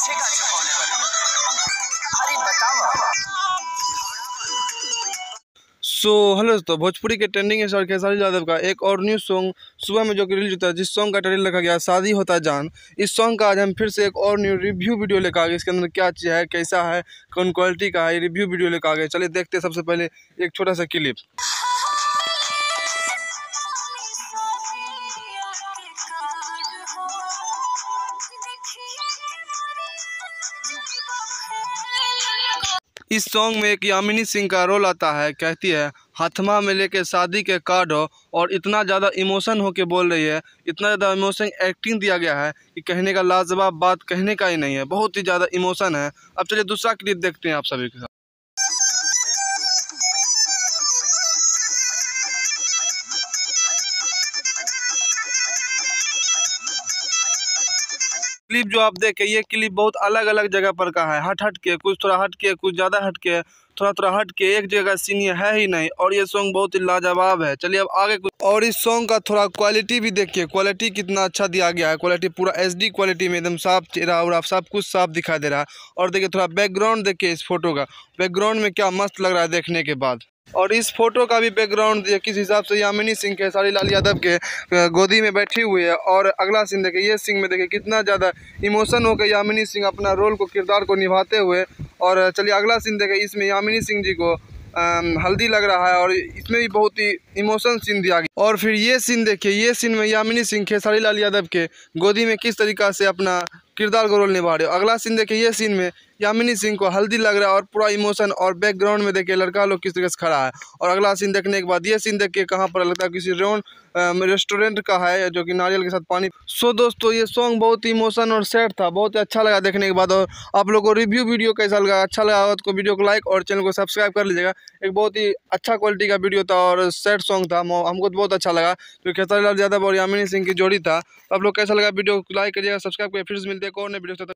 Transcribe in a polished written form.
पीछे का छुपाने वाले। अरे बताओ। हेलो दोस्तों, भोजपुरी के ट्रेंडिंग स्टार खेसारी यादव का एक और न्यू सॉन्ग सुबह में जो कि रिलीज होता है, जिस सॉन्ग का टाइटल रखा गया शादी होता है जान। इस सॉन्ग का आज हम फिर से एक और न्यू रिव्यू वीडियो लेकर आ गए। इसके अंदर क्या चीज़ है, कैसा है, कौन क्वालिटी का है, ये रिव्यू वीडियो लेकर आ गए। चलिए देखते हैं सबसे पहले एक छोटा सा क्लिप। इस सॉन्ग में एक यामिनी सिंह का रोल आता है। कहती है हाथमा में लेके शादी के कार्ड हो, और इतना ज़्यादा इमोशन होके बोल रही है, इतना ज़्यादा इमोशन एक्टिंग दिया गया है कि कहने का लाजवाब बात कहने का ही नहीं है। बहुत ही ज़्यादा इमोशन है। अब चलिए दूसरा क्लिप देखते हैं आप सभी के साथ। क्लिप जो आप देखें, ये क्लिप बहुत अलग अलग जगह पर का है। हट के, कुछ थोड़ा हट के, कुछ ज़्यादा हट के, थोड़ा हट के, एक जगह सीन ये है ही नहीं। और ये सॉन्ग बहुत ही लाजवाब है। चलिए अब आगे कुछ। और इस सॉन्ग का थोड़ा क्वालिटी भी देखिए, क्वालिटी कितना अच्छा दिया गया है। क्वालिटी पूरा HD क्वालिटी में एकदम साफ चेहरा और सब कुछ साफ दिखाई दे रहा है। और देखिए थोड़ा बैकग्राउंड देखिए, इस फोटो का बैकग्राउंड में क्या मस्त लग रहा है देखने के बाद। और इस फोटो का भी बैकग्राउंड देखिए, किस हिसाब से यामिनी सिंह खेसारी लाल यादव के गोदी में बैठी हुई है। और अगला सीन देखिए, ये सीन में देखिए कितना ज़्यादा इमोशन होकर यामिनी सिंह अपना रोल को, किरदार को निभाते हुए। और चलिए अगला सीन देखिए, इसमें यामिनी सिंह जी को हल्दी लग रहा है, और इसमें भी बहुत ही इमोशन सीन दिया गया। और फिर ये सीन देखिए, ये सीन में यामिनी सिंह खेसारी लाल यादव के गोदी में किस तरीक़ा से अपना किरदार को रोल निभा रहे हो। अगला सीन देखिए, ये सीन में यामिनी सिंह को हल्दी लग रहा है और पूरा इमोशन। और बैकग्राउंड में देखिए लड़का लोग किस तरीके से खड़ा है। और अगला सीन देखने के बाद ये सीन देखिए, कहाँ पर लगता है किसी रेस्टोरेंट का है, जो कि नारियल के साथ पानी। दोस्तों, ये सॉन्ग बहुत ही इमोशन और सैड था, बहुत ही अच्छा लगा देखने के बाद। और आप लोगों को रिव्यू वीडियो कैसा लगा, अच्छा लगा हो तो वीडियो को लाइक और चैनल को सब्सक्राइब कर लीजिएगा। एक बहुत ही अच्छा क्वालिटी का वीडियो था और सैड सॉन्ग था, हमको तो बहुत अच्छा लगा। तो खेसारी लाल यादव और यामिनी सिंह की जोड़ी था। तो आप लोग कैसा लगा, वीडियो को लाइक करिएगा, सब्सक्राइब करिए। फिर मिलते हैं एक और नए वीडियो।